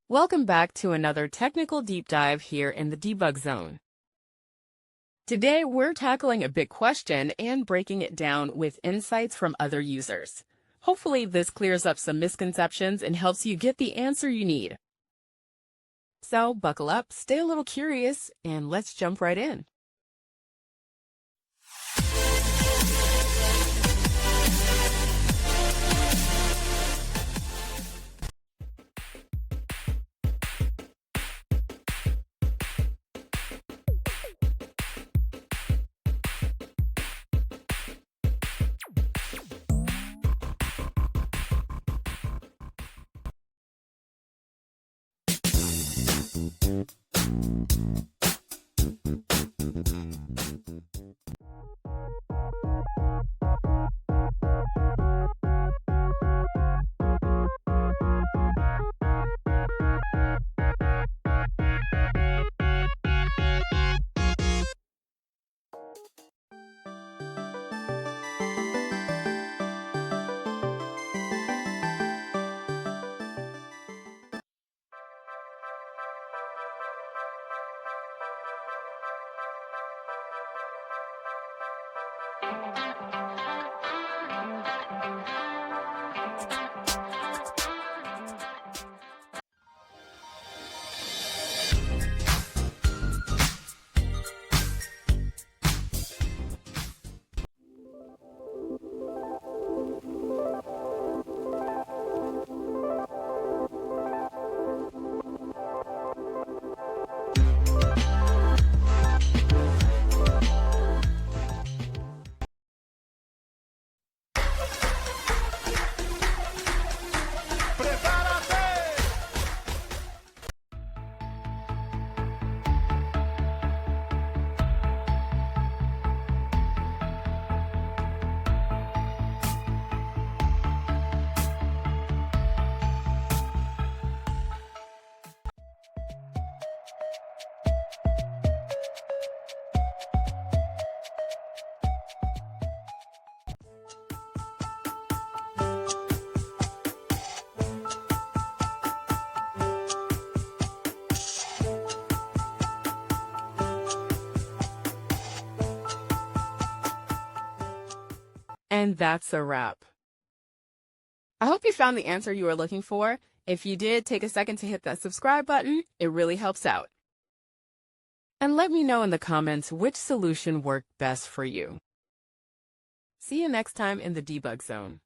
Welcome back to another technical deep dive here in the debug zone. Today, we're tackling a big question and breaking it down with insights from other users. Hopefully, this clears up some misconceptions and helps you get the answer you need. So, buckle up, stay a little curious, and let's jump right in. And that's a wrap. I hope you found the answer you were looking for. If you did, take a second to hit that subscribe button. It really helps out. And let me know in the comments which solution worked best for you. See you next time in the debug zone.